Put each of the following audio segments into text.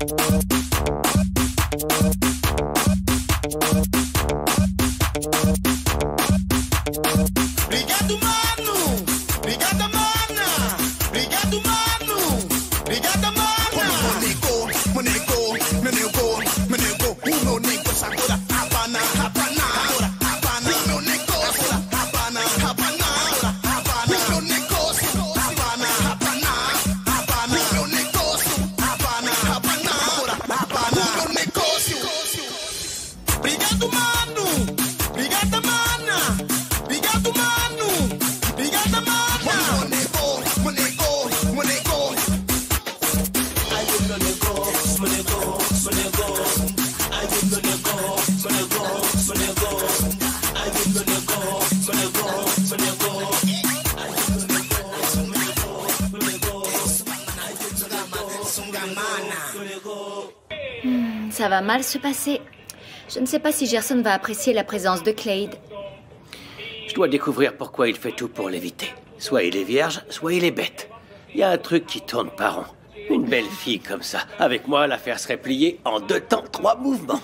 Obrigado, mano! Obrigada, mana! Obrigado, mano! Obrigada, mana! Meu nego, meu nego, meu nego, o meu nego agora Havana, Havana, agora Havana, meu negócio, Havana, Havana, agora Havana, meu negócio, Havana, Havana, Havana, meu negócio, Havana, Havana, agora Havana, meu negócio. Obrigado, mano! Obrigada, mana! Obrigado, mano! Obrigada, mana! Meu nego, meu nego, meu nego. Ai, meu nego, meu nego, meu nego. Ai, meu nego, meu nego, meu nego. Ai, meu nego, meu nego, meu nego. Ai, meu nego, meu nego, meu nego. Ça va mal se passer. Je ne sais pas si Gerson va apprécier la présence de Clade. Je dois découvrir pourquoi il fait tout pour l'éviter. Soit il est vierge, soit il est bête. Il y a un truc qui tourne pas rond. Une belle fille comme ça. Avec moi, l'affaire serait pliée en 2 temps, 3 mouvements.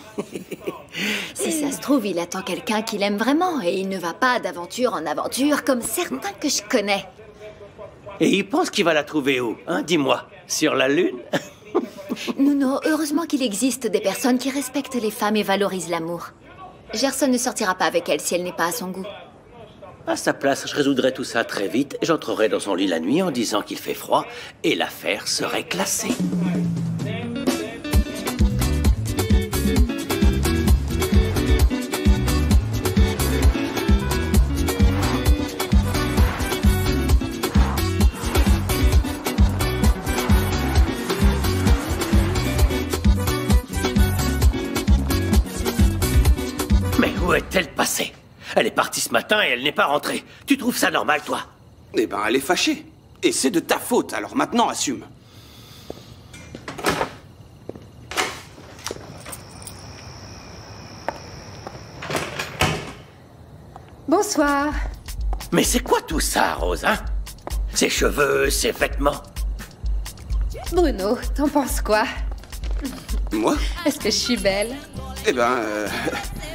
Si ça se trouve, il attend quelqu'un qu'il aime vraiment et il ne va pas d'aventure en aventure comme certains que je connais. Et il pense qu'il va la trouver où, hein? Dis-moi. Sur la Lune? Nuno, heureusement qu'il existe des personnes qui respectent les femmes et valorisent l'amour. Gerson ne sortira pas avec elle si elle n'est pas à son goût. À sa place, je résoudrais tout ça très vite. J'entrerais dans son lit la nuit en disant qu'il fait froid et l'affaire serait classée. Mais où est-elle passée? Elle est partie ce matin et elle n'est pas rentrée. Tu trouves ça normal, toi? Eh ben, elle est fâchée. Et c'est de ta faute, alors maintenant assume. Bonsoir. Mais c'est quoi tout ça, Rose, hein? Ses cheveux, ses vêtements. Bruno, t'en penses quoi? Moi? Est-ce que je suis belle? Eh ben,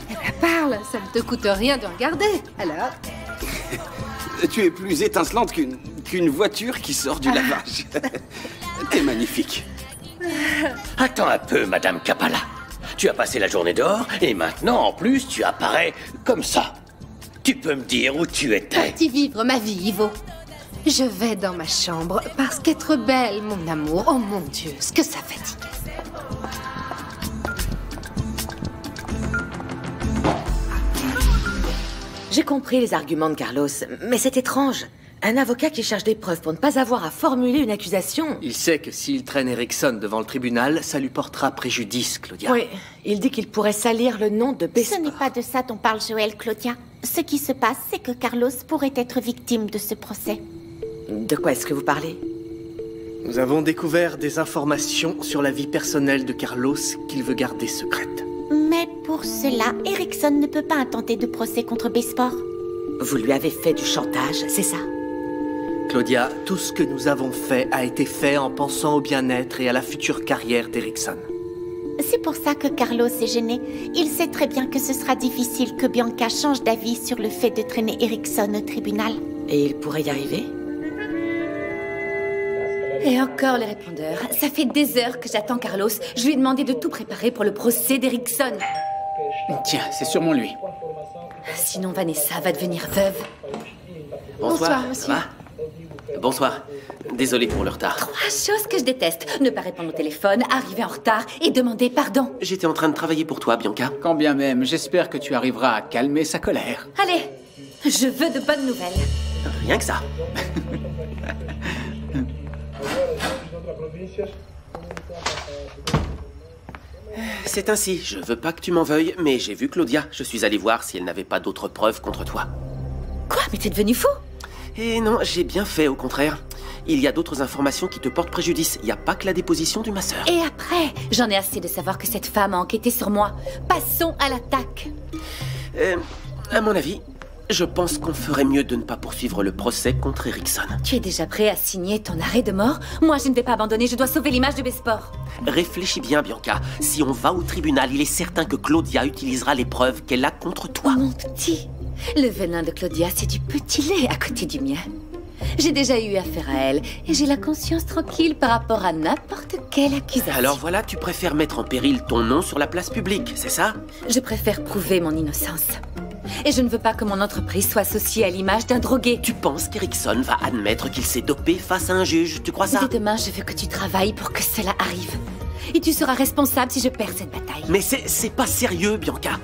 Eh ben parle, ça ne te coûte rien de regarder. Alors? tu es plus étincelante qu'une voiture qui sort du lavage. T'es magnifique. Attends un peu, Madame Capala. Tu as passé la journée dehors et maintenant, en plus, tu apparais comme ça. Tu peux me dire où tu étais? Parti vivre ma vie, Ivo. Je vais dans ma chambre parce qu'être belle, mon amour, oh mon Dieu, ce que ça fatigue. J'ai compris les arguments de Carlos, mais c'est étrange. Un avocat qui cherche des preuves pour ne pas avoir à formuler une accusation. Il sait que s'il traîne Erickson devant le tribunal, ça lui portera préjudice, Claudia. Oui, il dit qu'il pourrait salir le nom de Besport. Ce n'est pas de ça dont parle Joël, Claudia. Ce qui se passe, c'est que Carlos pourrait être victime de ce procès. De quoi est-ce que vous parlez? Nous avons découvert des informations sur la vie personnelle de Carlos qu'il veut garder secrète. Mais pour cela, Erickson ne peut pas intenter de procès contre Besport. Vous lui avez fait du chantage, c'est ça? Claudia, tout ce que nous avons fait a été fait en pensant au bien-être et à la future carrière d'Erickson. C'est pour ça que Carlos est gêné. Il sait très bien que ce sera difficile que Bianca change d'avis sur le fait de traîner Erickson au tribunal. Et il pourrait y arriver? Et encore les répondeurs. Ça fait des heures que j'attends Carlos. Je lui ai demandé de tout préparer pour le procès d'Erickson. Tiens, c'est sûrement lui. Sinon Vanessa va devenir veuve. Bonsoir, monsieur. Ça va? Bonsoir. Désolé pour le retard. 3 choses que je déteste. Ne pas répondre au téléphone, arriver en retard et demander pardon. J'étais en train de travailler pour toi, Bianca. Quand bien même, j'espère que tu arriveras à calmer sa colère. Allez, je veux de bonnes nouvelles. Rien que ça. C'est ainsi, je veux pas que tu m'en veuilles, mais j'ai vu Claudia. Je suis allé voir si elle n'avait pas d'autres preuves contre toi. Quoi? Mais t'es devenu fou? Et non, j'ai bien fait, au contraire. Il y a d'autres informations qui te portent préjudice. Il n'y a pas que la déposition du masseur. Et après, j'en ai assez de savoir que cette femme a enquêté sur moi. Passons à l'attaque. À mon avis, je pense qu'on ferait mieux de ne pas poursuivre le procès contre Erickson. Tu es déjà prêt à signer ton arrêt de mort? Moi, je ne vais pas abandonner, je dois sauver l'image de Besport. Réfléchis bien, Bianca. Si on va au tribunal, il est certain que Claudia utilisera les preuves qu'elle a contre toi. Mon petit, le venin de Claudia, c'est du petit lait à côté du mien. J'ai déjà eu affaire à elle, et j'ai la conscience tranquille par rapport à n'importe quelle accusation. Alors voilà, tu préfères mettre en péril ton nom sur la place publique, c'est ça? Je préfère prouver mon innocence. Et je ne veux pas que mon entreprise soit associée à l'image d'un drogué. Tu penses qu'Erickson va admettre qu'il s'est dopé face à un juge? Tu crois ça? Dès demain, je veux que tu travailles pour que cela arrive. Et tu seras responsable si je perds cette bataille. Mais c'est pas sérieux, Bianca.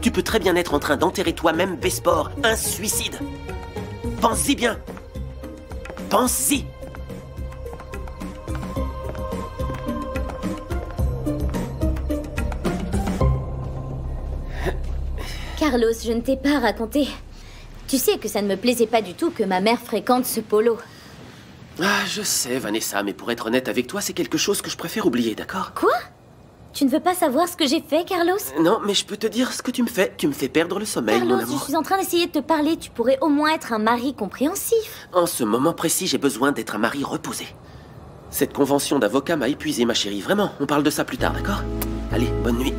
Tu peux très bien être en train d'enterrer toi-même Besport. Un suicide. Pense-y bien. Pense-y. Carlos, je ne t'ai pas raconté. Tu sais que ça ne me plaisait pas du tout que ma mère fréquente ce polo. Ah, je sais, Vanessa, mais pour être honnête avec toi, c'est quelque chose que je préfère oublier, d'accord? Quoi? Tu ne veux pas savoir ce que j'ai fait, Carlos? Non, mais je peux te dire ce que tu me fais. Tu me fais perdre le sommeil, Carlos, mon amour. je suis en train d'essayer de te parler. Tu pourrais au moins être un mari compréhensif. En ce moment précis, j'ai besoin d'être un mari reposé. Cette convention d'avocat m'a épuisé, ma chérie. Vraiment, on parle de ça plus tard, d'accord? Allez, bonne nuit.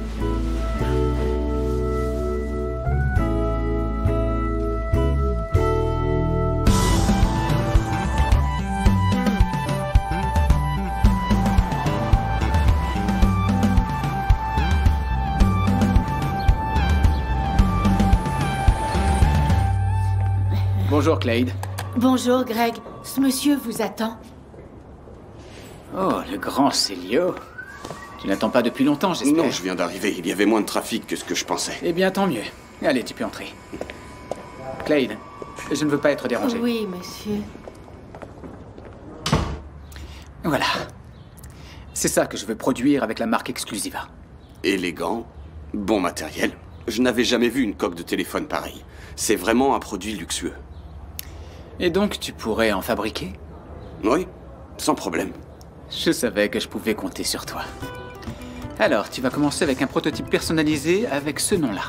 Bonjour, Claude. Bonjour, Greg. Ce monsieur vous attend. Oh, le grand Célio. Tu n'attends pas depuis longtemps, j'espère. Non, je viens d'arriver. Il y avait moins de trafic que ce que je pensais. Eh bien, tant mieux. Allez, tu peux entrer. Claude, je ne veux pas être dérangé. Oui, monsieur. Voilà. C'est ça que je veux produire avec la marque Exclusiva. Élégant, bon matériel. Je n'avais jamais vu une coque de téléphone pareille. C'est vraiment un produit luxueux. Et donc, tu pourrais en fabriquer? Oui, sans problème. Je savais que je pouvais compter sur toi. Alors, tu vas commencer avec un prototype personnalisé avec ce nom-là.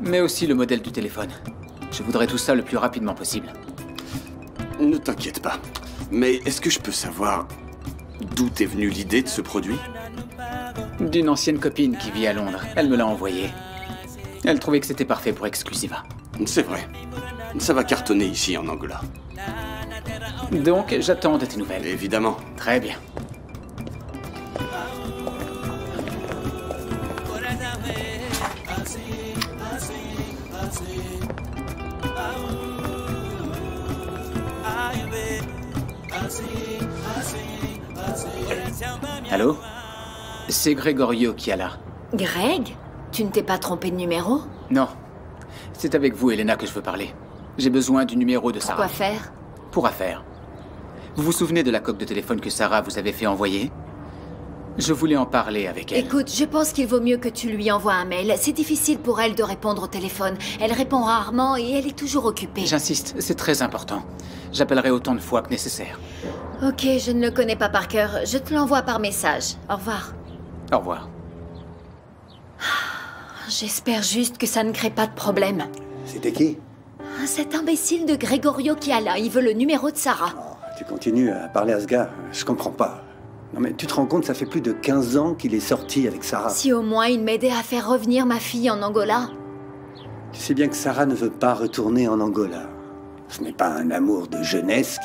Mais aussi le modèle du téléphone. Je voudrais tout ça le plus rapidement possible. Ne t'inquiète pas. Mais est-ce que je peux savoir d'où t'est venue l'idée de ce produit? D'une ancienne copine qui vit à Londres. Elle me l'a envoyé. Elle trouvait que c'était parfait pour Exclusiva. C'est vrai. Ça va cartonner ici en Angola. Donc, j'attends de tes nouvelles. Évidemment. Très bien. Allô? C'est Gregorio qui est là. Greg? Tu ne t'es pas trompé de numéro? Non. C'est avec vous, Elena, que je veux parler. J'ai besoin du numéro de Sarah. Quoi faire? Pour affaire. Vous vous souvenez de la coque de téléphone que Sarah vous avait fait envoyer? Je voulais en parler avec elle. Écoute, je pense qu'il vaut mieux que tu lui envoies un mail. C'est difficile pour elle de répondre au téléphone. Elle répond rarement et elle est toujours occupée. J'insiste, c'est très important. J'appellerai autant de fois que nécessaire. Ok, je ne le connais pas par cœur. Je te l'envoie par message. Au revoir. Au revoir. J'espère juste que ça ne crée pas de problème. C'était qui? Cet imbécile de Gregorio qui est là. Il veut le numéro de Sarah. Oh, tu continues à parler à ce gars. Je comprends pas. Non mais tu te rends compte, ça fait plus de 15 ans qu'il est sorti avec Sarah. Si au moins il m'aidait à faire revenir ma fille en Angola. Tu sais bien que Sarah ne veut pas retourner en Angola. Ce n'est pas un amour de jeunesse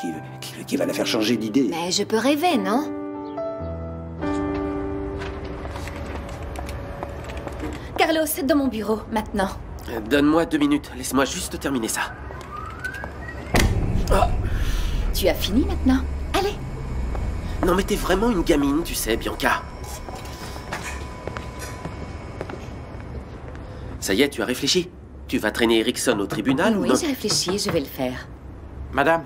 qui va la faire changer d'idée. Mais je peux rêver, non? Carlos, dans mon bureau, maintenant. Donne-moi 2 minutes. Laisse-moi juste terminer ça. Oh. Tu as fini maintenant? Allez. Non mais t'es vraiment une gamine, tu sais, Bianca. Ça y est, tu as réfléchi? Tu vas traîner Erickson au tribunal ou non? Oui, j'ai réfléchi, je vais le faire. Madame,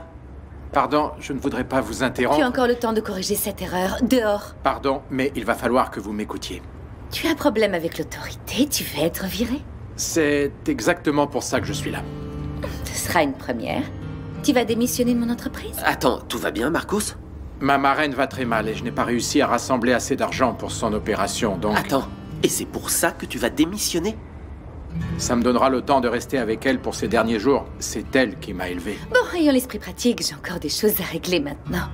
pardon, je ne voudrais pas vous interrompre. Tu as encore le temps de corriger cette erreur. Dehors. Pardon, mais il va falloir que vous m'écoutiez. Tu as un problème avec l'autorité, tu veux être viré? C'est exactement pour ça que je suis là. Ce sera une première. Tu vas démissionner de mon entreprise? Attends, tout va bien, Marcos? Ma marraine va très mal et je n'ai pas réussi à rassembler assez d'argent pour son opération, donc... Attends, et c'est pour ça que tu vas démissionner? Ça me donnera le temps de rester avec elle pour ces derniers jours. C'est elle qui m'a élevé. Bon, ayant l'esprit pratique, j'ai encore des choses à régler maintenant.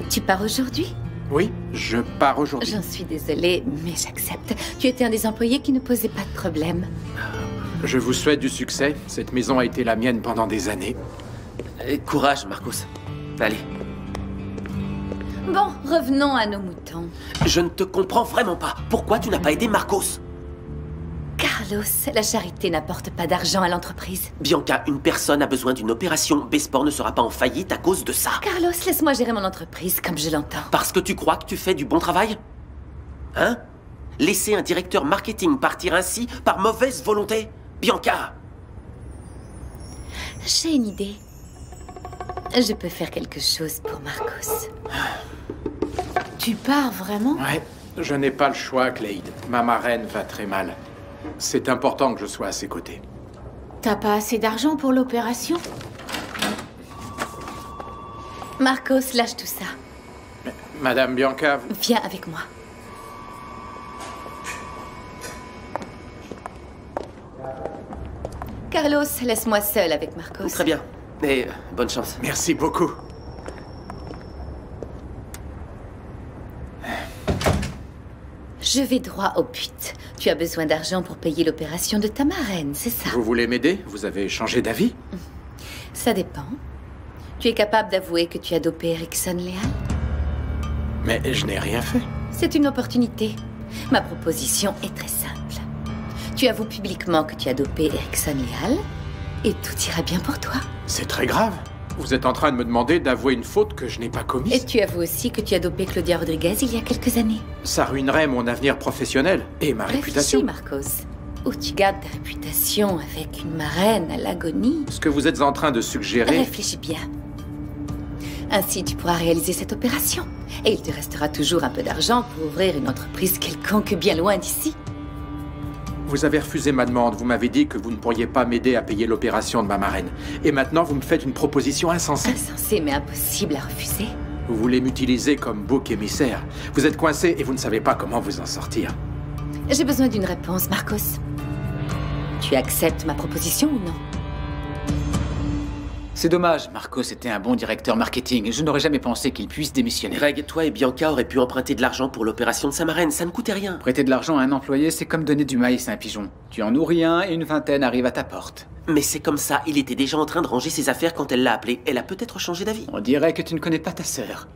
Tu pars aujourd'hui? Oui, je pars aujourd'hui. J'en suis désolée, mais j'accepte. Tu étais un des employés qui ne posait pas de problème. Je vous souhaite du succès. Cette maison a été la mienne pendant des années. Courage, Marcos. Allez. Bon, revenons à nos moutons. Je ne te comprends vraiment pas. Pourquoi tu n'as pas aidé Marcos? Carlos, la charité n'apporte pas d'argent à l'entreprise. Bianca, une personne a besoin d'une opération. Besport ne sera pas en faillite à cause de ça. Carlos, laisse-moi gérer mon entreprise comme je l'entends. Parce que tu crois que tu fais du bon travail? Hein? Laisser un directeur marketing partir ainsi par mauvaise volonté? Bianca! J'ai une idée. Je peux faire quelque chose pour Marcos. Tu pars vraiment? Ouais, je n'ai pas le choix, Clade. Ma marraine va très mal. C'est important que je sois à ses côtés. T'as pas assez d'argent pour l'opération? Marcos, lâche tout ça. Madame Bianca... Viens avec moi. Carlos, laisse-moi seule avec Marcos. Très bien. Et bonne chance. Merci beaucoup. Je vais droit au but. Tu as besoin d'argent pour payer l'opération de ta marraine, c'est ça? Vous voulez m'aider? Vous avez changé d'avis? Ça dépend. Tu es capable d'avouer que tu as dopé Erickson Leal? Mais je n'ai rien fait. C'est une opportunité. Ma proposition est très simple. Tu avoues publiquement que tu as dopé Erickson Leal et tout ira bien pour toi. C'est très grave. Vous êtes en train de me demander d'avouer une faute que je n'ai pas commise. Et tu avoues aussi que tu as dopé Claudia Rodriguez il y a quelques années. Ça ruinerait mon avenir professionnel et ma réputation. Réfléchis, Marcos. Où tu gardes ta réputation avec une marraine à l'agonie. Ce que vous êtes en train de suggérer... Réfléchis bien. Ainsi, tu pourras réaliser cette opération. Et il te restera toujours un peu d'argent pour ouvrir une entreprise quelconque bien loin d'ici. Vous avez refusé ma demande. Vous m'avez dit que vous ne pourriez pas m'aider à payer l'opération de ma marraine. Et maintenant, vous me faites une proposition insensée. Insensée, mais impossible à refuser. Vous voulez m'utiliser comme bouc émissaire. Vous êtes coincé et vous ne savez pas comment vous en sortir. J'ai besoin d'une réponse, Marcos. Tu acceptes ma proposition ou non? C'est dommage, Marcos était un bon directeur marketing. Je n'aurais jamais pensé qu'il puisse démissionner. Greg, toi et Bianca auraient pu emprunter de l'argent pour l'opération de sa marraine. Ça ne coûtait rien. Prêter de l'argent à un employé, c'est comme donner du maïs à un pigeon. Tu en nourris un et une vingtaine arrivent à ta porte. Mais c'est comme ça. Il était déjà en train de ranger ses affaires quand elle l'a appelé. Elle a peut-être changé d'avis. On dirait que tu ne connais pas ta sœur.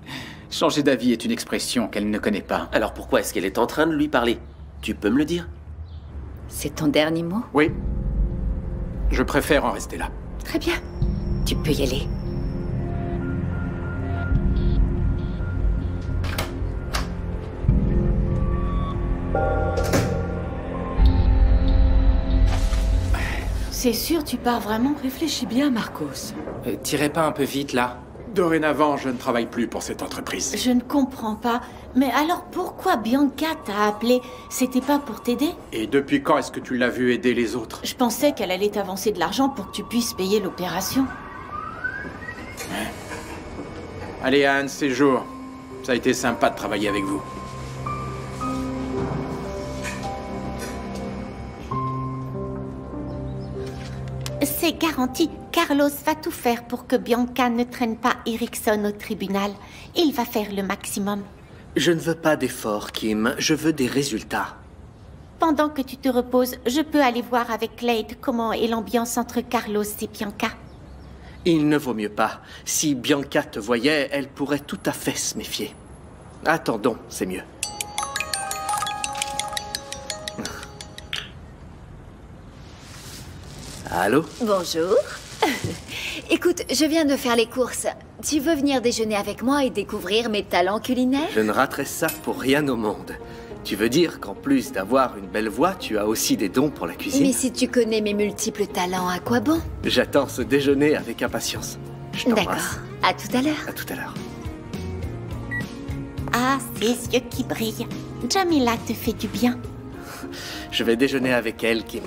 Changer d'avis est une expression qu'elle ne connaît pas. Alors pourquoi est-ce qu'elle est en train de lui parler? Tu peux me le dire? C'est ton dernier mot? Oui. Je préfère en rester là. Très bien. Tu peux y aller. C'est sûr, tu pars vraiment? Réfléchis bien, Marcos. Tirez pas un peu vite, là? Dorénavant, je ne travaille plus pour cette entreprise. Je ne comprends pas. Mais alors pourquoi Bianca t'a appelé? C'était pas pour t'aider? Et depuis quand est-ce que tu l'as vu aider les autres? Je pensais qu'elle allait t'avancer de l'argent pour que tu puisses payer l'opération. Allez, à un de ces jours. Ça a été sympa de travailler avec vous. C'est garanti. Carlos va tout faire pour que Bianca ne traîne pas Erickson au tribunal. Il va faire le maximum. Je ne veux pas d'efforts, Kim. Je veux des résultats. Pendant que tu te reposes, je peux aller voir avec Clade comment est l'ambiance entre Carlos et Bianca. Il ne vaut mieux pas. Si Bianca te voyait, elle pourrait tout à fait se méfier. Attendons, c'est mieux. Allô? Bonjour. Écoute, je viens de faire les courses. Tu veux venir déjeuner avec moi et découvrir mes talents culinaires? Je ne raterai ça pour rien au monde. Tu veux dire qu'en plus d'avoir une belle voix, tu as aussi des dons pour la cuisine? Mais si tu connais mes multiples talents, à quoi bon? J'attends ce déjeuner avec impatience. Je t'embrasse. D'accord. À tout à l'heure. À tout à l'heure. Ah, ses yeux qui brillent. Jamila te fait du bien. Je vais déjeuner avec elle, Kim.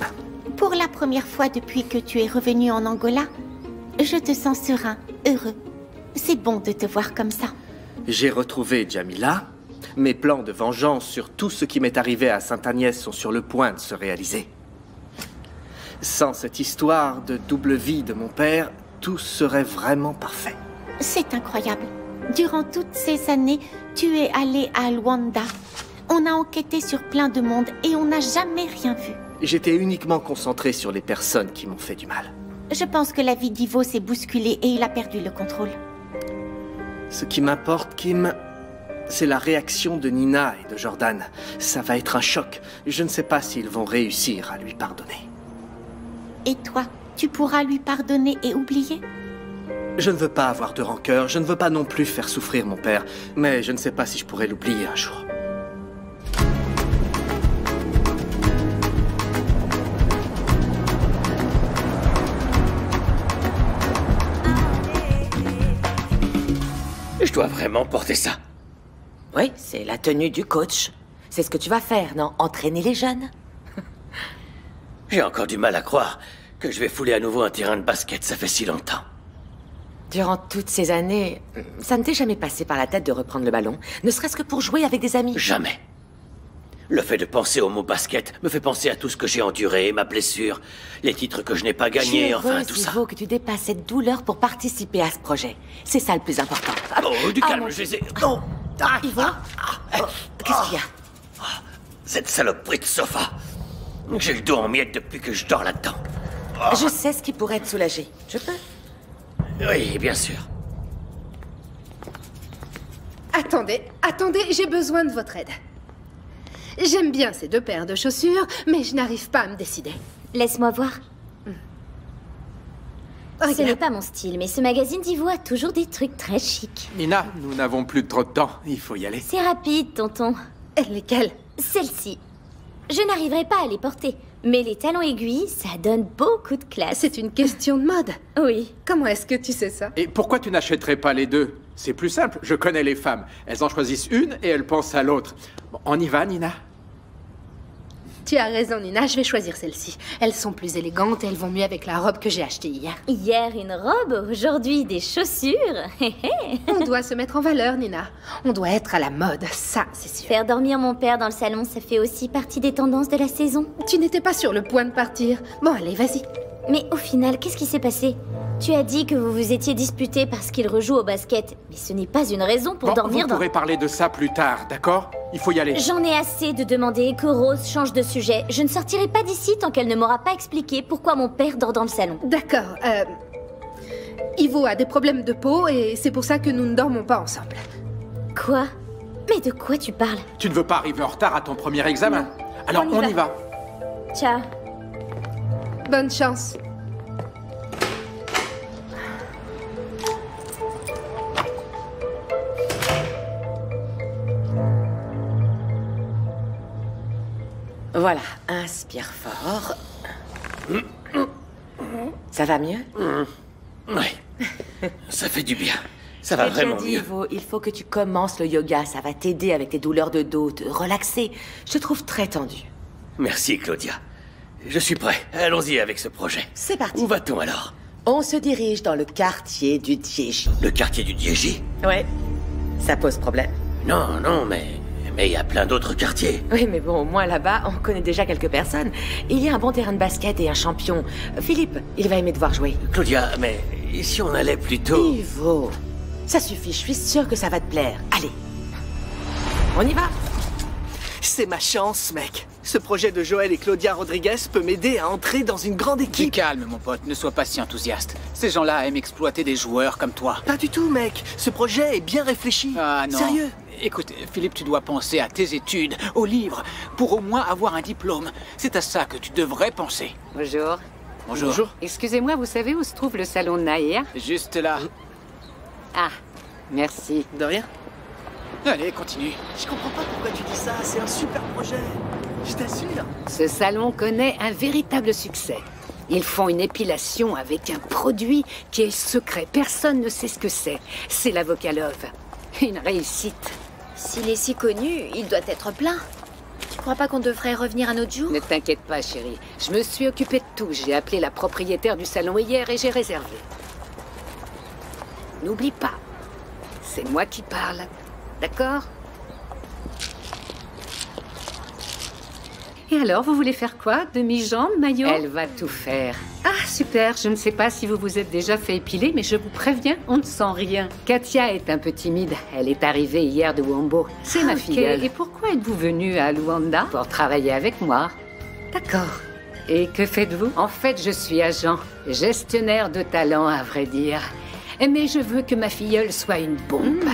Pour la première fois depuis que tu es revenu en Angola, je te sens serein, heureux. C'est bon de te voir comme ça. J'ai retrouvé Jamila. Mes plans de vengeance sur tout ce qui m'est arrivé à Sainte-Agnès sont sur le point de se réaliser. Sans cette histoire de double vie de mon père, tout serait vraiment parfait. C'est incroyable. Durant toutes ces années, tu es allé à Luanda. On a enquêté sur plein de monde et on n'a jamais rien vu. J'étais uniquement concentré sur les personnes qui m'ont fait du mal. Je pense que la vie d'Ivo s'est bousculée et il a perdu le contrôle. Ce qui m'importe, Kim, c'est la réaction de Nina et de Jordan. Ça va être un choc. Je ne sais pas s'ils vont réussir à lui pardonner. Et toi, tu pourras lui pardonner et oublier? Je ne veux pas avoir de rancœur, je ne veux pas non plus faire souffrir mon père, mais je ne sais pas si je pourrais l'oublier un jour. Je dois vraiment porter ça. Oui, c'est la tenue du coach. C'est ce que tu vas faire, non? Entraîner les jeunes? J'ai encore du mal à croire que je vais fouler à nouveau un terrain de basket, ça fait si longtemps. Durant toutes ces années, ça ne t'est jamais passé par la tête de reprendre le ballon, ne serait-ce que pour jouer avec des amis? Jamais. Le fait de penser au mot basket me fait penser à tout ce que j'ai enduré, ma blessure, les titres que je n'ai pas gagnés, enfin tout ça. Il faut que tu dépasses cette douleur pour participer à ce projet. C'est ça le plus important. Oh, du calme, je les ai... Non. Ivo, qu'est-ce qu'il y a? Cette saloperie de sofa. J'ai le dos en miettes depuis que je dors là-dedans. Je sais ce qui pourrait te soulager. Je peux? Oui, bien sûr. Attendez, j'ai besoin de votre aide. J'aime bien ces deux paires de chaussures, mais je n'arrive pas à me décider. Laisse-moi voir. Regarde. Ce n'est pas mon style, mais ce magazine d'Ivo a toujours des trucs très chics. Nina, nous n'avons plus trop de temps. Il faut y aller. C'est rapide, tonton. Lesquelles? Celle-ci. Je n'arriverai pas à les porter, mais les talons aiguilles, ça donne beaucoup de classe. C'est une question de mode. Oui. Comment est-ce que tu sais ça? Et pourquoi tu n'achèterais pas les deux? C'est plus simple, je connais les femmes. Elles en choisissent une et elles pensent à l'autre. Bon, on y va, Nina? Tu as raison, Nina, je vais choisir celles-ci. Elles sont plus élégantes et elles vont mieux avec la robe que j'ai achetée hier. Hier, une robe, aujourd'hui, des chaussures. On doit se mettre en valeur, Nina. On doit être à la mode, ça, c'est sûr. Faire dormir mon père dans le salon, ça fait aussi partie des tendances de la saison. Tu n'étais pas sur le point de partir. Bon, allez, vas-y. Mais au final, qu'est-ce qui s'est passé? Tu as dit que vous vous étiez disputés parce qu'il rejoue au basket. Mais ce n'est pas une raison pour dormir Vous pourrez parler de ça plus tard, d'accord? Il faut y aller. J'en ai assez de demander que Rose change de sujet. Je ne sortirai pas d'ici tant qu'elle ne m'aura pas expliqué pourquoi mon père dort dans le salon. D'accord, Ivo a des problèmes de peau et c'est pour ça que nous ne dormons pas ensemble. Quoi? Mais de quoi tu parles? Tu ne veux pas arriver en retard à ton premier examen? Non. Alors, on y va. Ciao. Bonne chance. Voilà, inspire fort. Ça va mieux? Oui. Ça fait du bien. Ça va vraiment mieux. Ivo, il faut que tu commences le yoga. Ça va t'aider avec tes douleurs de dos, te relaxer. Je te trouve très tendu. Merci, Claudia. Je suis prêt. Allons-y avec ce projet. C'est parti. Où va-t-on alors? On se dirige dans le quartier du Dieji. Le quartier du Dieji? Ouais. Ça pose problème. Non, non, mais il y a plein d'autres quartiers. Oui, mais bon, au moins là-bas, on connaît déjà quelques personnes. Il y a un bon terrain de basket et un champion. Philippe, il va aimer te voir jouer. Claudia, mais si on allait plutôt... Ivo, ça suffit, je suis sûre que ça va te plaire. Allez, on y va. C'est ma chance, mec. Ce projet de Joël et Claudia Rodriguez peut m'aider à entrer dans une grande équipe. Du calme, mon pote, ne sois pas si enthousiaste. Ces gens-là aiment exploiter des joueurs comme toi. Pas du tout, mec. Ce projet est bien réfléchi. Ah non. Sérieux. Écoute, Philippe, tu dois penser à tes études, aux livres, pour au moins avoir un diplôme. C'est à ça que tu devrais penser. Bonjour. Bonjour. Bonjour. Excusez-moi, vous savez où se trouve le salon Nair? Juste là. Ah, merci. De rien. Allez, continue. Je comprends pas pourquoi tu dis ça. C'est un super projet. Je t'assure. Ce salon connaît un véritable succès. Ils font une épilation avec un produit qui est secret. Personne ne sait ce que c'est. C'est l'avocat Love. Une réussite. S'il est si connu, il doit être plein. Tu crois pas qu'on devrait revenir un autre jour? Ne t'inquiète pas, chérie. Je me suis occupée de tout. J'ai appelé la propriétaire du salon hier et j'ai réservé. N'oublie pas, c'est moi qui parle. D'accord? Et alors, vous voulez faire quoi? Demi-jambe, maillot? Elle va tout faire. Ah, super. Je ne sais pas si vous vous êtes déjà fait épiler, mais je vous préviens, on ne sent rien. Katia est un peu timide. Elle est arrivée hier de Wombo. C'est ma filleule. Et pourquoi êtes-vous venue à Luanda? Pour travailler avec moi. D'accord. Et que faites-vous? En fait, je suis agent, gestionnaire de talent, à vrai dire. Mais je veux que ma filleule soit une bombe.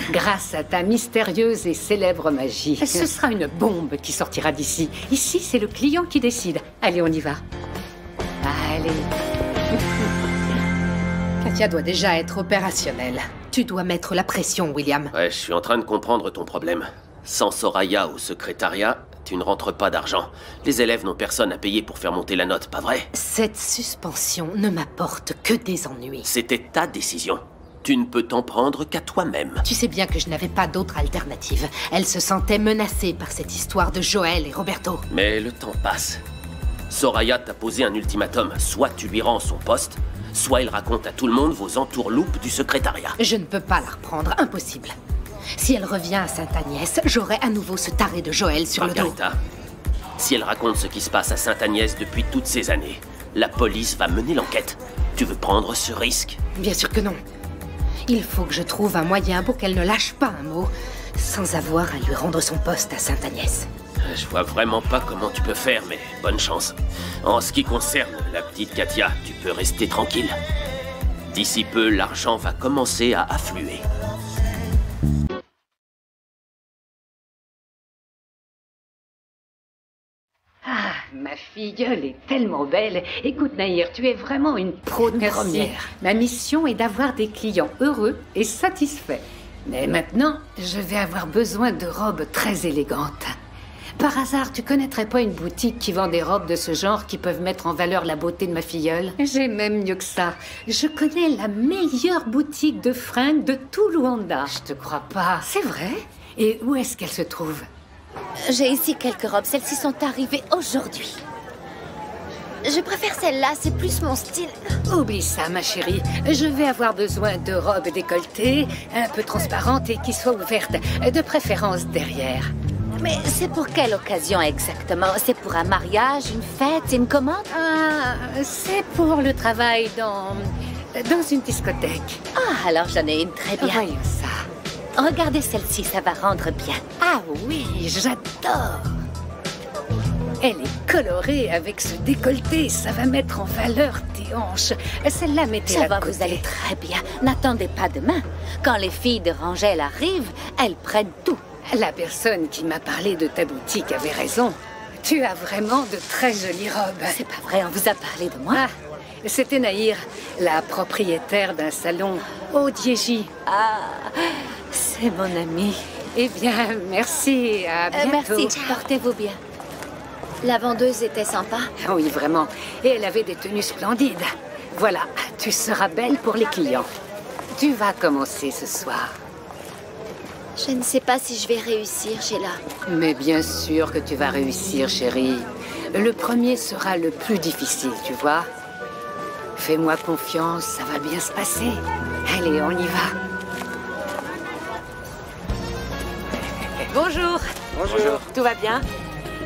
Grâce à ta mystérieuse et célèbre magie. Ce sera une bombe qui sortira d'ici. Ici, c'est le client qui décide. Allez, on y va. Allez. Katia doit déjà être opérationnelle. Tu dois mettre la pression, William. Ouais, je suis en train de comprendre ton problème. Sans Soraya au secrétariat, tu ne rentres pas d'argent. Les élèves n'ont personne à payer pour faire monter la note, pas vrai? Cette suspension ne m'apporte que des ennuis. C'était ta décision. Tu ne peux t'en prendre qu'à toi-même. Tu sais bien que je n'avais pas d'autre alternative. Elle se sentait menacée par cette histoire de Joël et Roberto. Mais le temps passe. Soraya t'a posé un ultimatum. Soit tu lui rends son poste, soit il raconte à tout le monde vos entourloupes du secrétariat. Je ne peux pas la reprendre, impossible. Si elle revient à Sainte-Agnès, j'aurai à nouveau ce taré de Joël sur le dos. Margarita, si elle raconte ce qui se passe à Sainte-Agnès depuis toutes ces années, la police va mener l'enquête. Tu veux prendre ce risque? Bien sûr que non. Il faut que je trouve un moyen pour qu'elle ne lâche pas un mot, sans avoir à lui rendre son poste à Sainte-Agnès. Je vois vraiment pas comment tu peux faire, mais bonne chance. En ce qui concerne la petite Katia, tu peux rester tranquille. D'ici peu, l'argent va commencer à affluer. Ah, ma filleule est tellement belle. Écoute, Nahir, tu es vraiment une pro de première. Ma mission est d'avoir des clients heureux et satisfaits. Mais maintenant, je vais avoir besoin de robes très élégantes. Par hasard, tu connaîtrais pas une boutique qui vend des robes de ce genre qui peuvent mettre en valeur la beauté de ma filleule? J'ai même mieux que ça. Je connais la meilleure boutique de fringues de tout Luanda. Je te crois pas. C'est vrai? Et où est-ce qu'elle se trouve? J'ai ici quelques robes. Celles-ci sont arrivées aujourd'hui. Je préfère celle-là, c'est plus mon style. Oublie ça, ma chérie. Je vais avoir besoin de robes décolletées, un peu transparentes et qui soient ouvertes, de préférence derrière. Mais c'est pour quelle occasion exactement? C'est pour un mariage, une fête, une commande? C'est pour le travail dans une discothèque. Ah, alors j'en ai une très bien. Voyons ça. Regardez celle-ci, ça va rendre bien. Ah oui, j'adore. Elle est colorée avec ce décolleté, ça va mettre en valeur tes hanches. Celle-là, mettez-la de côté. Vous allez très bien. N'attendez pas demain. Quand les filles de Rangel arrivent, elles prennent tout. La personne qui m'a parlé de ta boutique avait raison. Tu as vraiment de très jolies robes. C'est pas vrai, on vous a parlé de moi. Ah, c'était Nahir, la propriétaire d'un salon au Dieji. Ah, c'est mon amie. Eh bien, merci, à bientôt. Merci, portez-vous bien. La vendeuse était sympa. Oui, vraiment. Et elle avait des tenues splendides. Voilà, tu seras belle pour les clients. Tu vas commencer ce soir. Je ne sais pas si je vais réussir, Sheila. Mais bien sûr que tu vas réussir, chérie. Le premier sera le plus difficile, tu vois. Fais-moi confiance, ça va bien se passer. Allez, on y va. Bonjour. Bonjour. Tout va bien?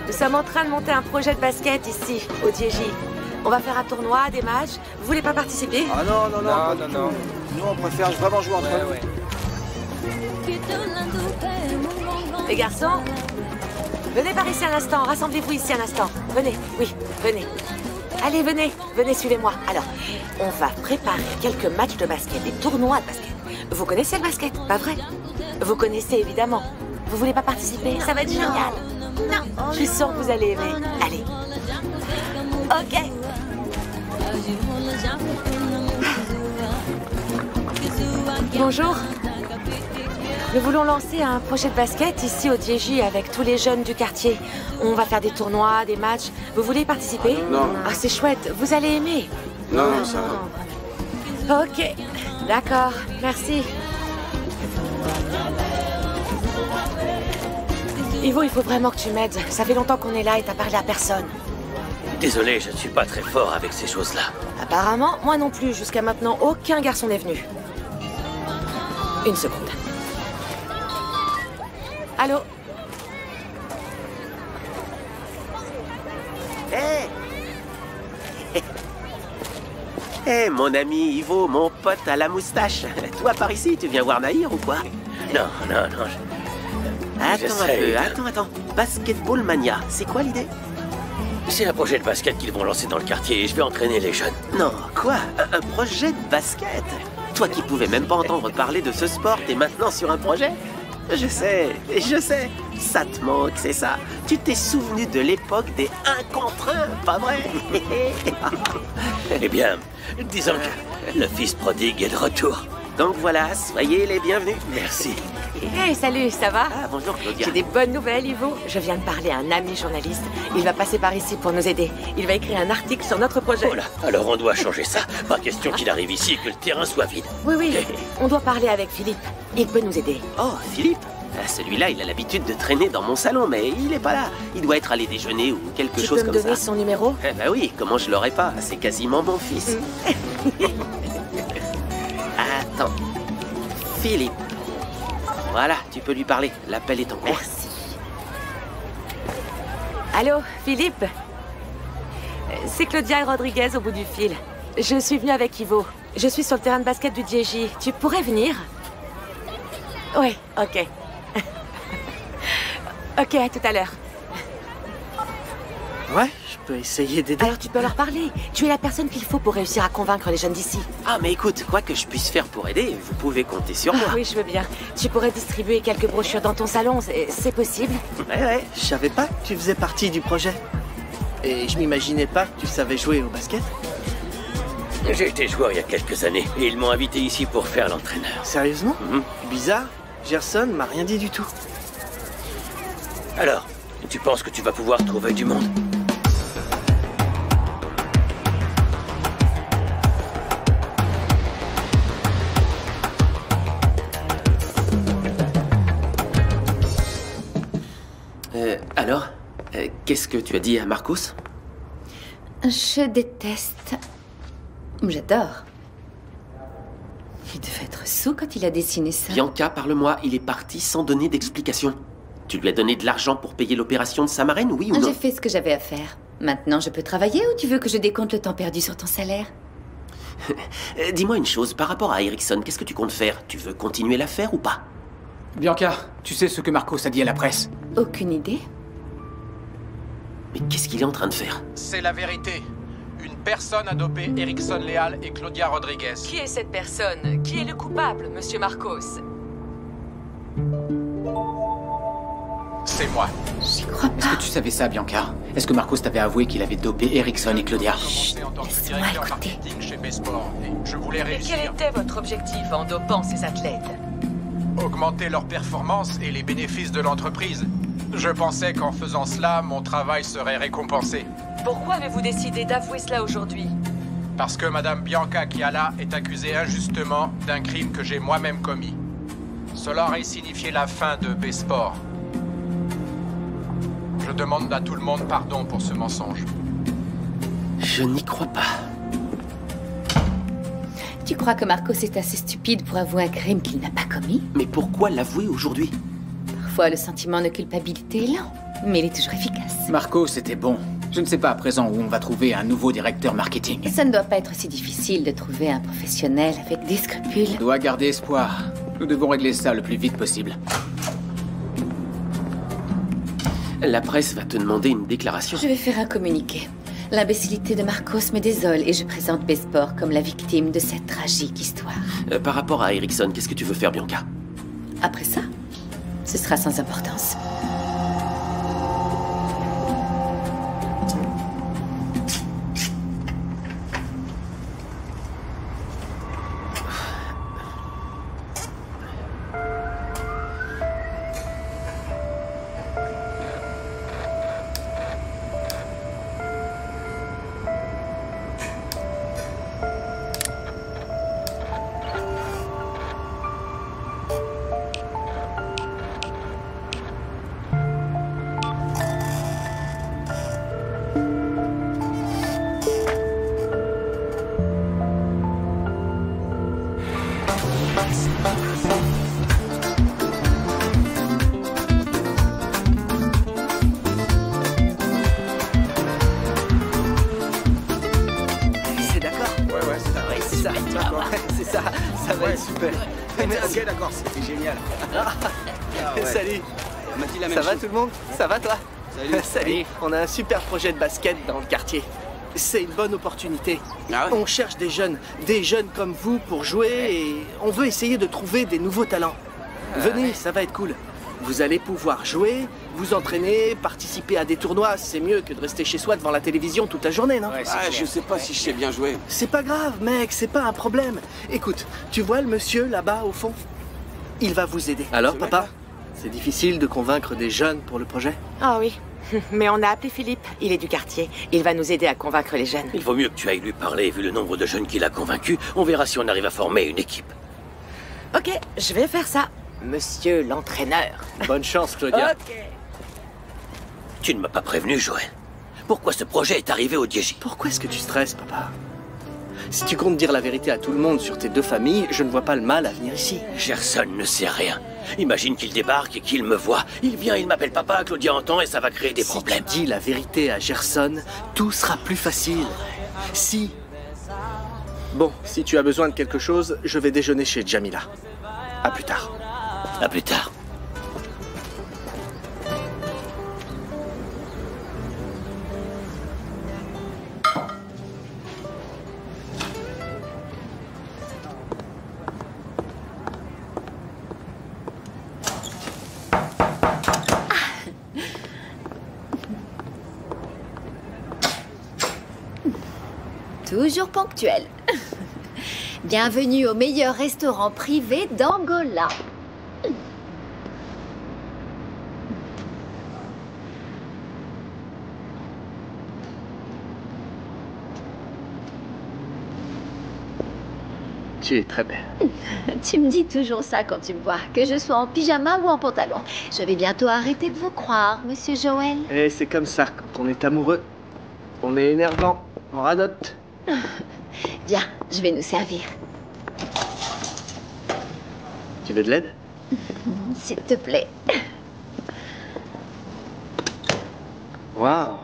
Nous sommes en train de monter un projet de basket ici, au Dieji. On va faire un tournoi, des matchs. Vous voulez pas participer? Ah non. Nous, on préfère vraiment jouer entre nous. Les garçons, venez par ici un instant. Rassemblez-vous ici un instant. Venez, oui, venez. Allez, venez, suivez-moi. Alors, on va préparer quelques matchs de basket, des tournois de basket. Vous connaissez le basket, pas vrai? Vous connaissez évidemment. Vous voulez pas participer? Ça va être génial. Non, je suis sûre que vous allez aimer. Allez. Ok. Bonjour. Nous voulons lancer un projet de basket ici au Dieji avec tous les jeunes du quartier. On va faire des tournois, des matchs. Vous voulez participer? Non. Ah, c'est chouette. Vous allez aimer. Non, ça va. Ok. D'accord. Merci. Ivo, il faut vraiment que tu m'aides. Ça fait longtemps qu'on est là et t'as parlé à personne. Désolé, je ne suis pas très fort avec ces choses-là. Apparemment, moi non plus. Jusqu'à maintenant, aucun garçon n'est venu. Une seconde. Allô? Eh, mon ami Ivo, mon pote à la moustache. Toi, par ici, tu viens voir Nahir ou quoi? Non. Attends. Basketball Mania, c'est quoi l'idée? C'est un projet de basket qu'ils vont lancer dans le quartier et je vais entraîner les jeunes. Non, quoi? Un projet de basket? Toi qui pouvais même pas entendre parler de ce sport, t'es maintenant sur un projet? Je sais. Ça te manque, c'est ça. Tu t'es souvenu de l'époque des 1 contre 1, pas vrai? Eh bien, disons que le fils prodigue est de retour. Donc voilà, soyez les bienvenus. Merci. Hey, salut, ça va? Ah, bonjour Claudia. J'ai des bonnes nouvelles, Ivo. Je viens de parler à un ami journaliste. Il va passer par ici pour nous aider. Il va écrire un article sur notre projet. Oh là, alors on doit changer ça. Pas question qu'il arrive ici et que le terrain soit vide. Oui. On doit parler avec Philippe. Il peut nous aider. Oh, Philippe? Celui-là, il a l'habitude de traîner dans mon salon, mais il est pas là. Il doit être allé déjeuner ou quelque chose comme ça. Tu peux me donner son numéro? Eh ben oui, comment je l'aurais pas? C'est quasiment mon fils. Attends. Philippe. Voilà, tu peux lui parler. L'appel est en cours. Merci. Allô, Philippe? C'est Claudia Rodriguez au bout du fil. Je suis venue avec Ivo. Je suis sur le terrain de basket du DJ. Tu pourrais venir? Oui, ok. Ok, à tout à l'heure. Ouais, je peux essayer d'aider. Alors tu peux leur parler. Tu es la personne qu'il faut pour réussir à convaincre les jeunes d'ici. Ah, mais écoute, quoi que je puisse faire pour aider, vous pouvez compter sur moi. Oui, je veux bien. Tu pourrais distribuer quelques brochures dans ton salon, c'est possible? Ouais. Je savais pas que tu faisais partie du projet. Et je m'imaginais pas que tu savais jouer au basket. J'ai été joueur il y a quelques années et ils m'ont invité ici pour faire l'entraîneur. Sérieusement? Bizarre. Gerson m'a rien dit du tout. Alors, tu penses que tu vas pouvoir trouver du monde? Alors, qu'est-ce que tu as dit à Marcos? Je déteste. J'adore. Il devait être sous quand il a dessiné ça. Bianca, parle-moi, il est parti sans donner d'explication. Tu lui as donné de l'argent pour payer l'opération de sa marraine, oui ou non? J'ai fait ce que j'avais à faire. Maintenant, je peux travailler ou tu veux que je décompte le temps perdu sur ton salaire? Dis-moi une chose, par rapport à Erickson, qu'est-ce que tu comptes faire? Tu veux continuer l'affaire ou pas? Bianca, tu sais ce que Marcos a dit à la presse? Aucune idée. Mais qu'est-ce qu'il est en train de faire? C'est la vérité. Une personne a dopé Erickson Léal et Claudia Rodriguez. Qui est cette personne? Qui est le coupable, monsieur Marcos? C'est moi. J'y crois pas. Est-ce que tu savais ça, Bianca? Est-ce que Marcos t'avait avoué qu'il avait dopé Erickson et Claudia? Chut, laisse-moi écouter. Chez Besport, et je voulais réussir. Et quel était votre objectif en dopant ces athlètes? Augmenter leur performance et les bénéfices de l'entreprise. Je pensais qu'en faisant cela, mon travail serait récompensé. Pourquoi avez-vous décidé d'avouer cela aujourd'hui? Parce que Madame Bianca Chiala est accusée injustement d'un crime que j'ai moi-même commis. Cela aurait signifié la fin de Besport. Je demande à tout le monde pardon pour ce mensonge. Je n'y crois pas. Tu crois que Marcos est assez stupide pour avouer un crime qu'il n'a pas commis? Mais pourquoi l'avouer aujourd'hui? Parfois, le sentiment de culpabilité est lent, mais il est toujours efficace. Marcos était bon. Je ne sais pas à présent où on va trouver un nouveau directeur marketing. Ça ne doit pas être si difficile de trouver un professionnel avec des scrupules. On doit garder espoir. Nous devons régler ça le plus vite possible. La presse va te demander une déclaration. Je vais faire un communiqué. L'imbécilité de Marcos me désole et je présente Besport comme la victime de cette tragique histoire. Par rapport à Erickson, qu'est-ce que tu veux faire, Bianca? Après ça, ce sera sans importance. super. Ok, d'accord, c'était génial. Ouais. Salut. Elle m'a dit la même Ça va chose. tout le monde? Ça va toi? Salut. Salut. On a un super projet de basket dans le quartier. C'est une bonne opportunité. Ah ouais? On cherche des jeunes comme vous pour jouer et on veut essayer de trouver des nouveaux talents. Venez, ça va être cool. Vous allez pouvoir jouer, vous entraîner, participer à des tournois. C'est mieux que de rester chez soi devant la télévision toute la journée, non? Je sais pas si je sais bien jouer. C'est pas grave, mec, c'est pas un problème. Écoute, tu vois le monsieur là-bas au fond? Il va vous aider. Alors, papa? C'est difficile de convaincre des jeunes pour le projet? Ah oui. Mais on a appelé Philippe, il est du quartier. Il va nous aider à convaincre les jeunes. Il vaut mieux que tu ailles lui parler, vu le nombre de jeunes qu'il a convaincus. On verra si on arrive à former une équipe. Ok, je vais faire ça, monsieur l'entraîneur. Bonne chance, Claudia. Ok. Tu ne m'as pas prévenu, Joël. Pourquoi ce projet est arrivé au DJ? Pourquoi est-ce que tu stresses, papa? Si tu comptes dire la vérité à tout le monde sur tes deux familles, je ne vois pas le mal à venir ici. Gerson ne sait rien. Imagine qu'il débarque et qu'il me voit. Il vient, il m'appelle papa, Claudia entend et ça va créer des problèmes. Si tu dis la vérité à Gerson, tout sera plus facile. Si... Bon, si tu as besoin de quelque chose, je vais déjeuner chez Jamila. À plus tard. À plus tard. Toujours ponctuel. Bienvenue au meilleur restaurant privé d'Angola. Tu es très belle. Tu me dis toujours ça quand tu me vois, que je sois en pyjama ou en pantalon. Je vais bientôt arrêter de vous croire, monsieur Joël. Et c'est comme ça, quand on est amoureux. On est énervant, on radote. Viens, je vais nous servir. Tu veux de l'aide? S'il te plaît. Waouh!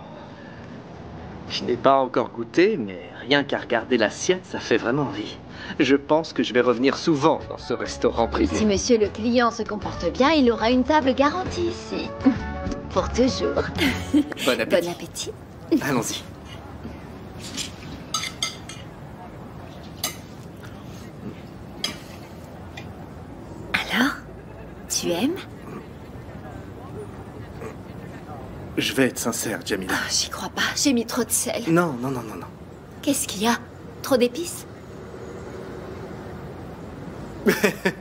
Je n'ai pas encore goûté, mais rien qu'à regarder l'assiette, ça fait vraiment envie. Je pense que je vais revenir souvent dans ce restaurant privé. Si monsieur le client se comporte bien, il aura une table garantie ici. Pour toujours. Bon appétit. Bon appétit. Allons-y. Alors, tu aimes? Je vais être sincère, Jamila. Oh, j'y crois pas, j'ai mis trop de sel. Non. Qu'est-ce qu'il y a? Trop d'épices?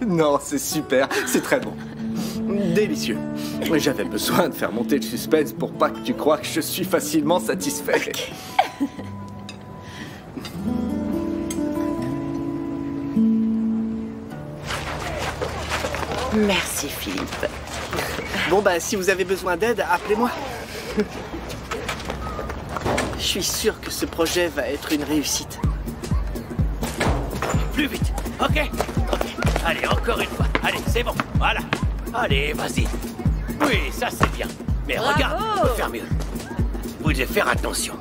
Non, c'est super, c'est très bon. Délicieux. J'avais besoin de faire monter le suspense pour pas que tu crois que je suis facilement satisfait. Okay. Merci, Philippe. Bon, bah, si vous avez besoin d'aide, appelez-moi. Je suis sûr que ce projet va être une réussite. Plus vite. Ok. Allez, encore une fois. Allez, c'est bon. Voilà. Allez, vas-y. Oui, ça c'est bien. Mais regarde, on peut faire mieux. Vous devez faire attention.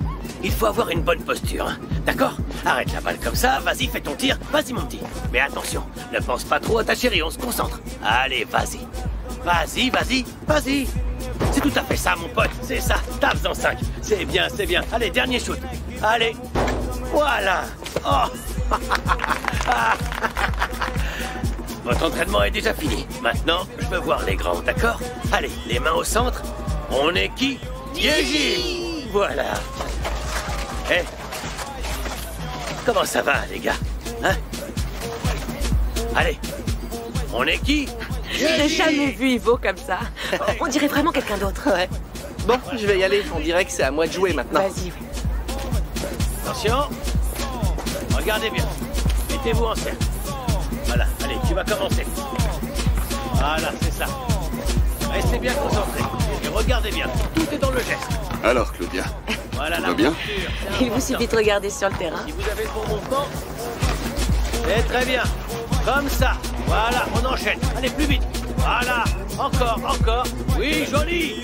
Il faut avoir une bonne posture, hein. D'accord? Arrête la balle comme ça, vas-y, fais ton tir. Vas-y, mon petit. Mais attention, ne pense pas trop à ta chérie, on se concentre. Allez, vas-y. Vas-y. C'est tout à fait ça, mon pote. C'est ça. Tape en 5. C'est bien. Allez, dernier shoot. Allez. Voilà. Oh. Votre entraînement est déjà fini. Maintenant, je veux voir les grands, d'accord? Allez, les mains au centre. On est qui? Yeji. Voilà. Hé. Comment ça va, les gars? Hein? Allez. On est qui? Je n'ai jamais vu Ivo comme ça. On dirait vraiment quelqu'un d'autre. Ouais. Bon, je vais y aller. On dirait que c'est à moi de jouer maintenant. Vas-y. Attention. Regardez bien. Mettez-vous en cercle. Voilà, allez, tu vas commencer. Voilà, c'est ça. Restez bien concentrés. Et regardez bien, tout est dans le geste. Alors, Claudia, voilà, tout va bien? Il vous suffit de regarder sur le terrain. Si vous avez le bon mouvement, c'est très bien. Comme ça. Voilà, on enchaîne. Allez, plus vite. Voilà, encore. Oui, joli.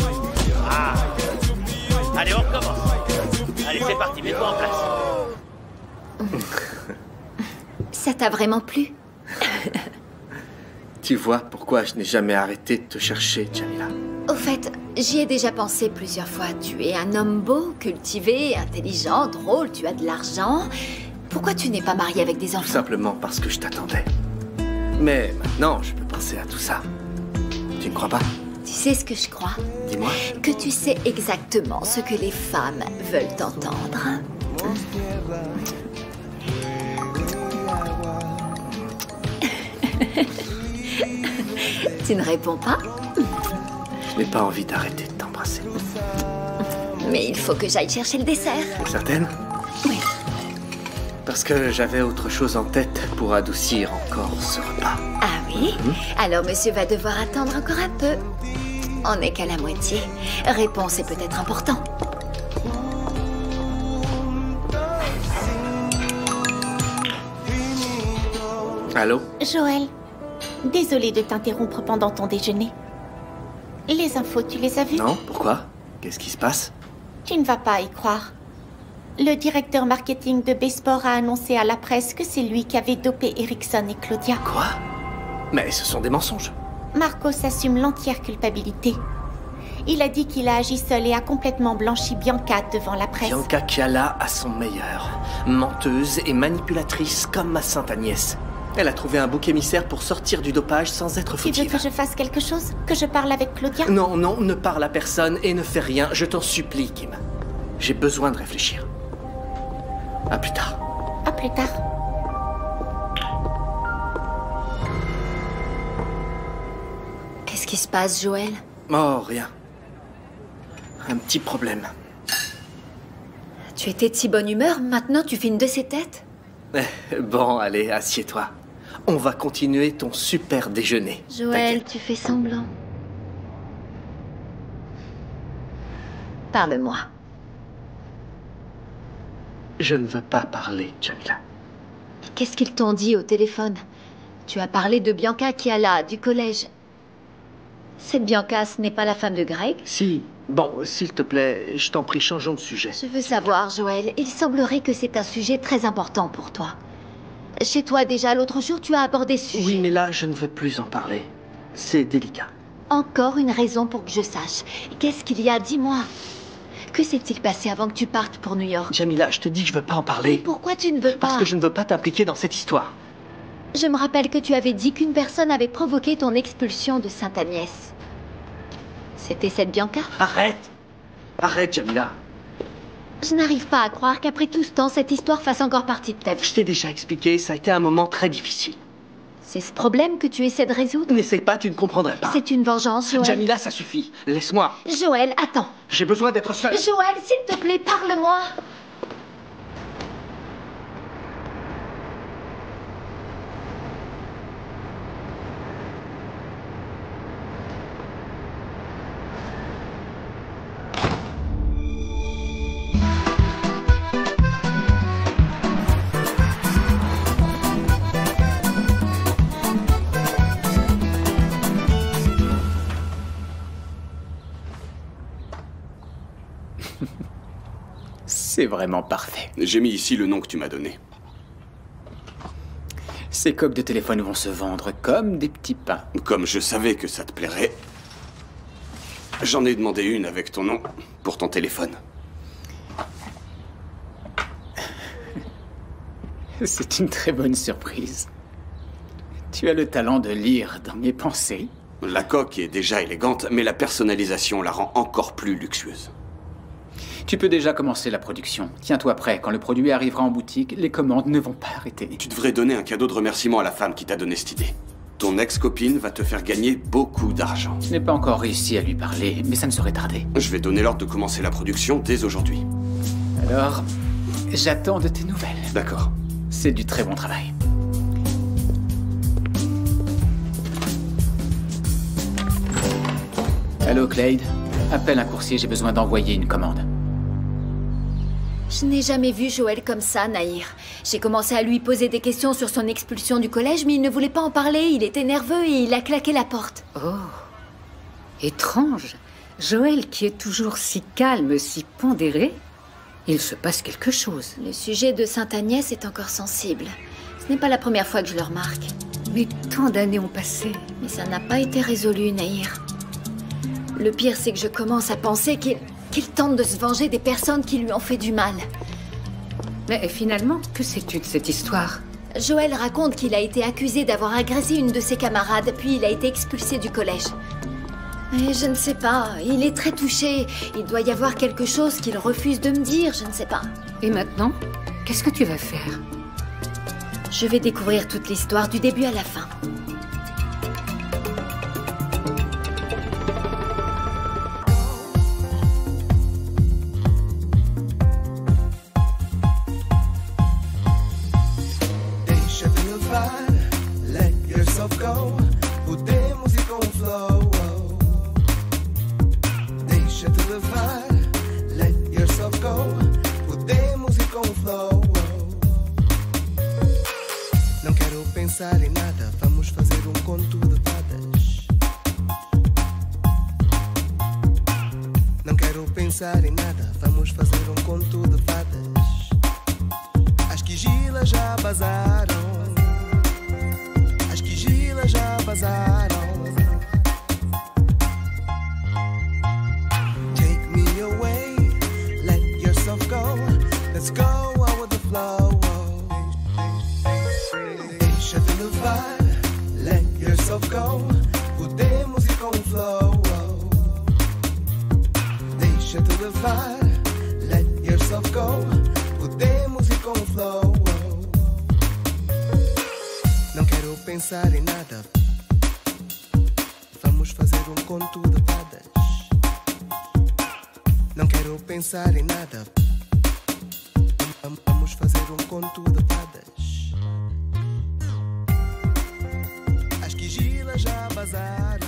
Ah. Allez, on recommence. Allez, c'est parti, mets-toi en place. Ça t'a vraiment plu? Tu vois pourquoi je n'ai jamais arrêté de te chercher, Jamila. Au fait, j'y ai déjà pensé plusieurs fois. Tu es un homme beau, cultivé, intelligent, drôle, tu as de l'argent. Pourquoi tu n'es pas marié avec des enfants? Tout simplement parce que je t'attendais. Mais maintenant, je peux penser à tout ça. Tu ne crois pas? Tu sais ce que je crois? Dis-moi. Que tu sais exactement ce que les femmes veulent entendre. Tu ne réponds pas? Je n'ai pas envie d'arrêter de t'embrasser. Mais il faut que j'aille chercher le dessert. Certaine? Oui. Parce que j'avais autre chose en tête pour adoucir encore ce repas. Ah oui? Alors monsieur va devoir attendre encore un peu. On n'est qu'à la moitié. Réponse est peut-être important. Allô? Joël, désolée de t'interrompre pendant ton déjeuner. Les infos, tu les as vues? Non, pourquoi? Qu'est-ce qui se passe? Tu ne vas pas y croire. Le directeur marketing de Besport a annoncé à la presse que c'est lui qui avait dopé Erickson et Claudia. Quoi? Mais ce sont des mensonges. Marcos assume l'entière culpabilité. Il a dit qu'il a agi seul et a complètement blanchi Bianca devant la presse. Bianca Chiala à son meilleur. Menteuse et manipulatrice comme ma sainte Agnès. Elle a trouvé un bouc émissaire pour sortir du dopage sans être fautive. Tu veux que je fasse quelque chose? Que je parle avec Claudia? Non, non, ne parle à personne et ne fais rien. Je t'en supplie, Kim. J'ai besoin de réfléchir. À plus tard. À plus tard. Qu'est-ce qui se passe, Joël? Oh, rien. Un petit problème. Tu étais de si bonne humeur, maintenant tu fais une de ces têtes? Bon, allez, assieds-toi. On va continuer ton super déjeuner. Joël, tu fais semblant. Parle-moi. Je ne veux pas parler, Jamila. Qu'est-ce qu'ils t'ont dit au téléphone? Tu as parlé de Bianca Chiala, du collège. Cette Bianca, ce n'est pas la femme de Greg? Si. Bon, s'il te plaît, je t'en prie, changeons de sujet. Je veux savoir, Joël. Il semblerait que c'est un sujet très important pour toi. Chez toi, déjà, l'autre jour, tu as abordé ce sujet. Oui, mais là, je ne veux plus en parler. C'est délicat. Encore une raison pour que je sache. Qu'est-ce qu'il y a? Dis-moi. Que s'est-il passé avant que tu partes pour New York? Jamila, je te dis que je veux pas en parler. Mais pourquoi tu ne veux pas? Parce que je ne veux pas t'impliquer dans cette histoire. Je me rappelle que tu avais dit qu'une personne avait provoqué ton expulsion de Sainte-Agnès. C'était cette Bianca? Arrête! Arrête, Jamila. Je n'arrive pas à croire qu'après tout ce temps, cette histoire fasse encore partie de ta vie. Je t'ai déjà expliqué, ça a été un moment très difficile. C'est ce problème que tu essaies de résoudre? N'essaie pas, tu ne comprendrais pas. C'est une vengeance, Joël. Jamila, ça suffit. Laisse-moi. Joël, attends. J'ai besoin d'être seul. Joël, s'il te plaît, parle-moi. C'est vraiment parfait. J'ai mis ici le nom que tu m'as donné. Ces coques de téléphone vont se vendre comme des petits pains. Comme je savais que ça te plairait, j'en ai demandé une avec ton nom pour ton téléphone. C'est une très bonne surprise. Tu as le talent de lire dans mes pensées. La coque est déjà élégante, mais la personnalisation la rend encore plus luxueuse. Tu peux déjà commencer la production. Tiens-toi prêt, quand le produit arrivera en boutique, les commandes ne vont pas arrêter. Tu devrais donner un cadeau de remerciement à la femme qui t'a donné cette idée. Ton ex-copine va te faire gagner beaucoup d'argent. Je n'ai pas encore réussi à lui parler, mais ça ne saurait tarder. Je vais donner l'ordre de commencer la production dès aujourd'hui. Alors, j'attends de tes nouvelles. D'accord. C'est du très bon travail. Allô, Clade. Appelle un coursier, j'ai besoin d'envoyer une commande. Je n'ai jamais vu Joël comme ça, Nahir. J'ai commencé à lui poser des questions sur son expulsion du collège, mais il ne voulait pas en parler. Il était nerveux et il a claqué la porte. Oh, étrange. Joël, qui est toujours si calme, si pondéré, il se passe quelque chose. Le sujet de Sainte-Agnès est encore sensible. Ce n'est pas la première fois que je le remarque. Mais tant d'années ont passé. Mais ça n'a pas été résolu, Nahir. Le pire, c'est que je commence à penser qu'il tente de se venger des personnes qui lui ont fait du mal. Mais finalement, que sais-tu de cette histoire? Joël raconte qu'il a été accusé d'avoir agressé une de ses camarades, puis il a été expulsé du collège. Mais je ne sais pas, il est très touché. Il doit y avoir quelque chose qu'il refuse de me dire, je ne sais pas. Et maintenant, qu'est-ce que tu vas faire? Je vais découvrir toute l'histoire du début à la fin. Em nada, vamos fazer conto de fadas. Não quero pensar em nada, vamos fazer conto de fadas. As quigilas já vazaram, as quigilas já vazaram. Take me away, let yourself go. Let's go out with the flow. Deixa-te levar, let yourself go. Podemos ir com o flow. Deixa-te levar, let yourself go. Podemos ir com o flow. Não quero pensar em nada. Vamos fazer conto de fadas. Não quero pensar em nada. Vamos fazer conto de fadas. As quigilas já vazaram.